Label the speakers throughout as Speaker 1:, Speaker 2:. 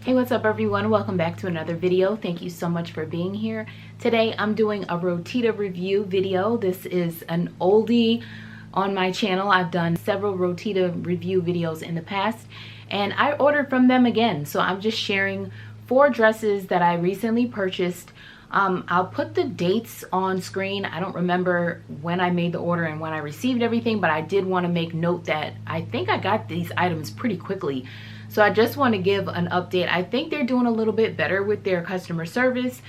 Speaker 1: Hey, what's up everyone? Welcome back to another video. Thank you so much for being here. Today I'm doing a Rotita review video. This is an oldie on my channel. I've done several Rotita review videos in the past and I ordered from them again. So I'm just sharing 4 dresses that I recently purchased. I'll put the dates on screen. I don't remember when I made the order and when I received everything, but I did want to make note that I think I got these items pretty quickly. So I just want to give an update. I think they're doing a little bit better with their customer service.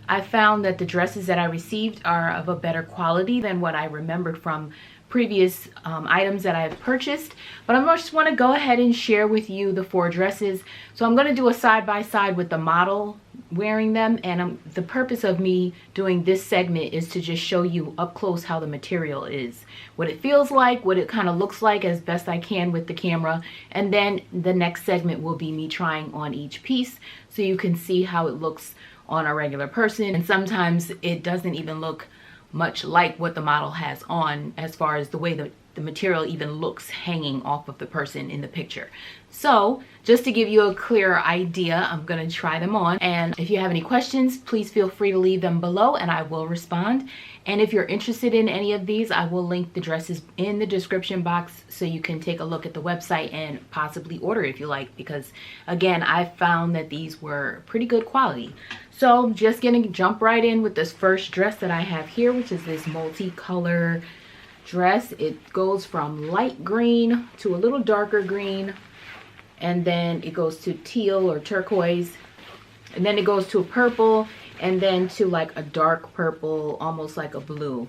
Speaker 1: I found that the dresses that I received are of a better quality than what I remembered from previous items that I've purchased. But I just want to go ahead and share with you the 4 dresses. So I'm going to do a side-by-side with the model wearing them, and the purpose of me doing this segment is to just show you up close how the material is, what it feels like, what it kind of looks like as best I can with the camera, and then the next segment will be me trying on each piece so you can see how it looks on a regular person. And sometimes it doesn't even look much like what the model has on as far as the way the material even looks hanging off of the person in the picture. So just to give you a clearer idea, I'm going to try them on, and if you have any questions, please feel free to leave them below and I will respond. And if you're interested in any of these, I will link the dresses in the description box so you can take a look at the website and possibly order if you like, because again, I found that these were pretty good quality. So just gonna jump right in with this first dress that I have here, which is this multicolor dress. It goes from light green to a little darker green, and then it goes to teal or turquoise, and then it goes to a purple, and then to like a dark purple, almost like a blue.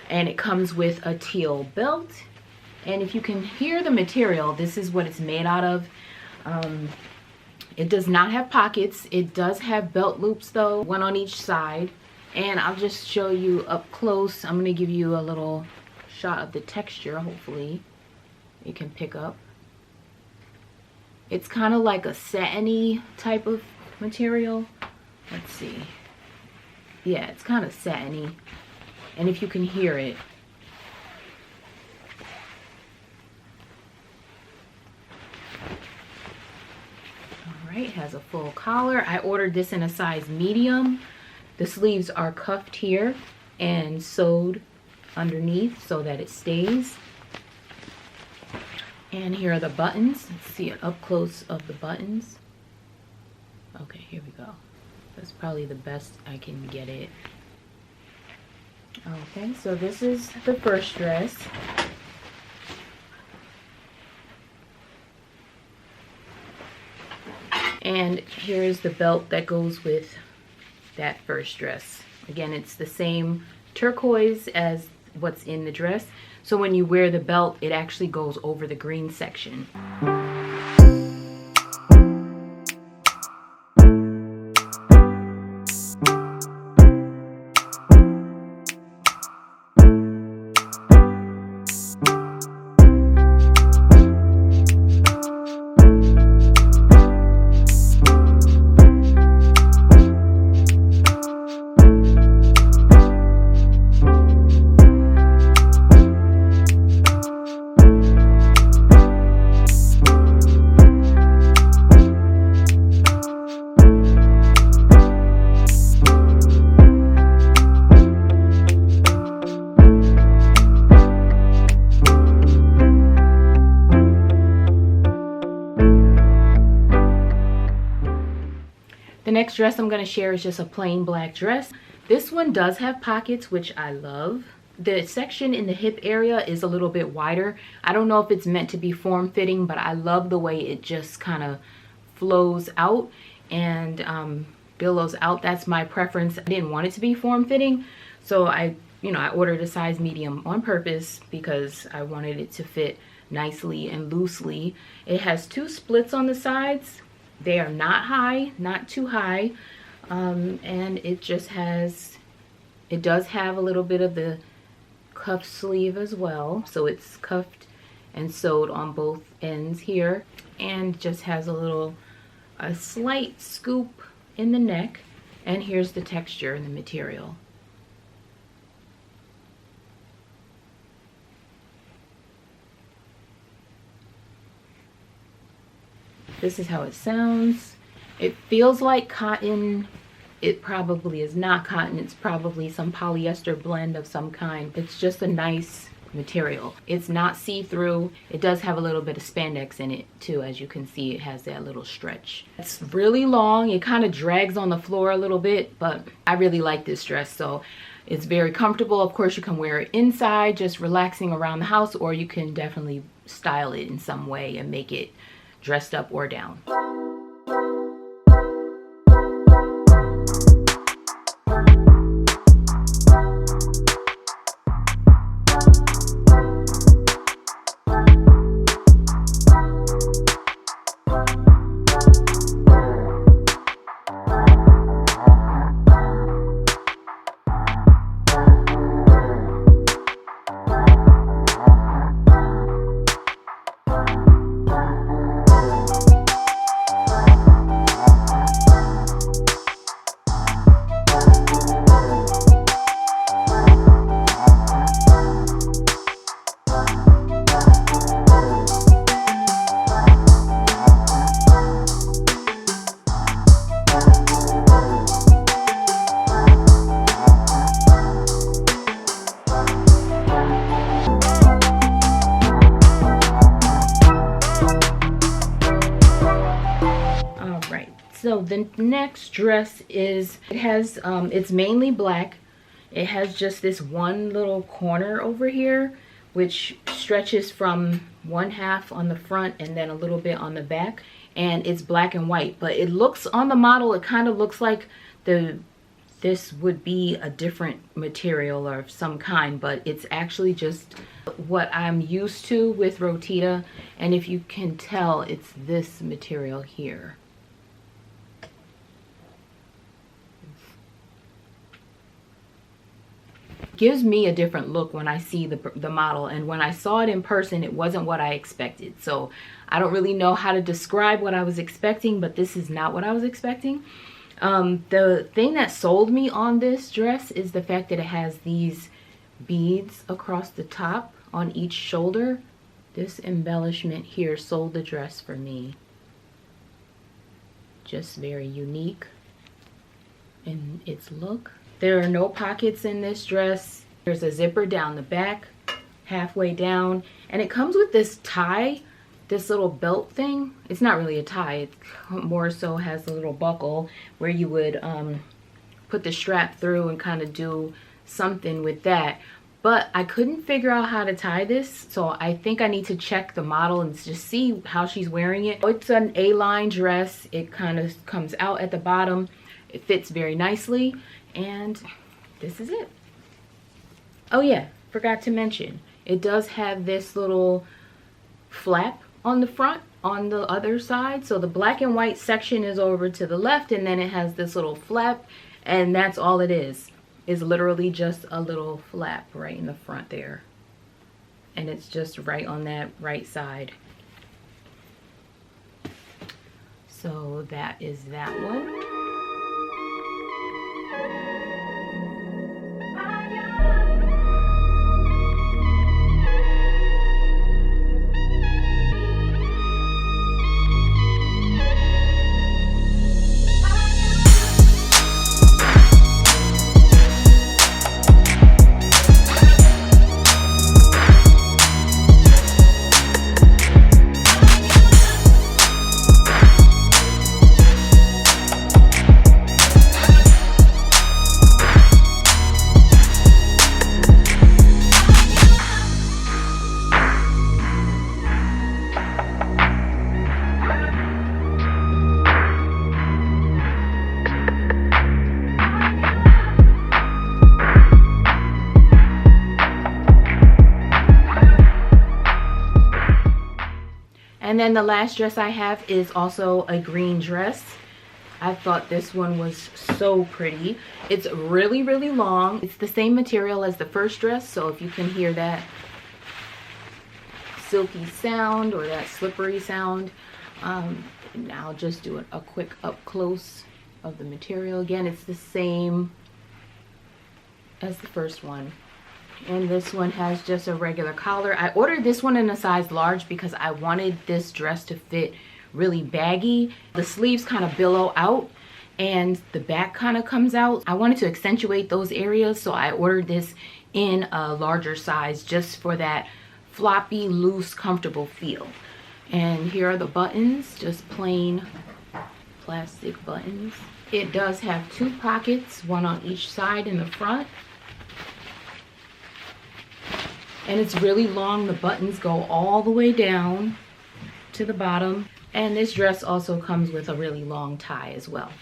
Speaker 1: And it comes with a teal belt. And if you can hear the material, this is what it's made out of. It does not have pockets. It does have belt loops though, one on each side. And I'll just show you up close. I'm gonna give you a little shot of the texture, hopefully you can pick up. It's kind of like a satiny type of material. Let's see. Yeah, it's kind of satiny. And if you can hear it. Alright, has a full collar. I ordered this in a size medium. The sleeves are cuffed here and sewed underneath so that it stays. And here are the buttons. Let's see an up close of the buttons. Okay, here we go. That's probably the best I can get it. Okay, so this is the first dress. And here's the belt that goes with that first dress. Again, it's the same turquoise as what's in the dress. So when you wear the belt, it actually goes over the green section. The next dress I'm going to share is just a plain black dress. This one does have pockets, which I love. The section in the hip area is a little bit wider. I don't know if it's meant to be form-fitting, but I love the way it just kind of flows out and billows out. That's my preference. I didn't want it to be form-fitting, so I ordered a size medium on purpose because I wanted it to fit nicely and loosely. It has 2 splits on the sides. They are not high, not too high, and it does have a little bit of the cuff sleeve as well. So it's cuffed and sewed on both ends here, and just has a slight scoop in the neck. And here's the texture and the material. This is how it sounds. It feels like cotton. It probably is not cotton. It's probably some polyester blend of some kind. It's just a nice material. It's not see-through. It does have a little bit of spandex in it too. As you can see, it has that little stretch. It's really long. It kind of drags on the floor a little bit, but I really like this dress. So it's very comfortable. Of course, you can wear it inside, just relaxing around the house, or you can definitely style it in some way and make it dressed up or down. So the next dress is, it's mainly black. It has just this one little corner over here, which stretches from one half on the front and then a little bit on the back. And it's black and white, but it looks, on the model, it kind of looks like this would be a different material or of some kind, but it's actually just what I'm used to with Rotita. And if you can tell, it's this material here. Gives me a different look when I see the model, and when I saw it in person, it wasn't what I expected. So I don't really know how to describe what I was expecting, but this is not what I was expecting. The thing that sold me on this dress is the fact that it has these beads across the top on each shoulder. This embellishment here sold the dress for me. Just very unique in its look. There are no pockets in this dress. There's a zipper down the back, halfway down, and it comes with this tie, this little belt thing. It's not really a tie, it more so has a little buckle where you would put the strap through and kind of do something with that. But I couldn't figure out how to tie this, so I think I need to check the model and just see how she's wearing it. It's an A-line dress. It kind of comes out at the bottom. It fits very nicely. And this is it. Oh yeah, forgot to mention, it does have this little flap on the front on the other side. So the black and white section is over to the left, and then it has this little flap, and that's all it is literally just a little flap right in the front there. And it's just right on that right side. So that is that one. And then the last dress I have is also a green dress. I thought this one was so pretty. It's really, really long. It's the same material as the first dress, so if you can hear that silky sound or that slippery sound, I'll just do a quick up close of the material. Again, it's the same as the first one. And this one has just a regular collar. I ordered this one in a size large because I wanted this dress to fit really baggy. The sleeves kind of billow out and the back kind of comes out. I wanted to accentuate those areas, so I ordered this in a larger size just for that floppy, loose, comfortable feel. And here are the buttons, just plain plastic buttons. It does have 2 pockets, one on each side in the front. And it's really long. The buttons go all the way down to the bottom. And this dress also comes with a really long tie as well.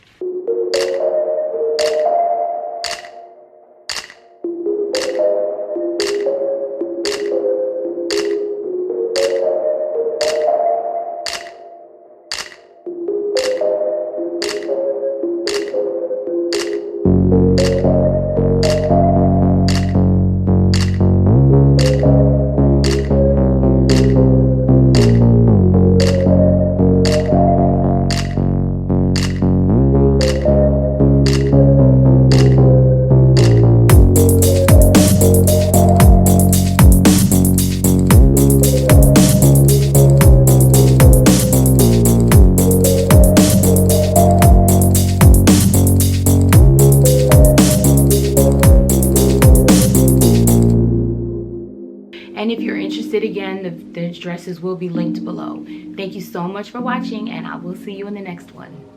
Speaker 1: And if you're interested, again, the dresses will be linked below. Thank you so much for watching, and I will see you in the next one.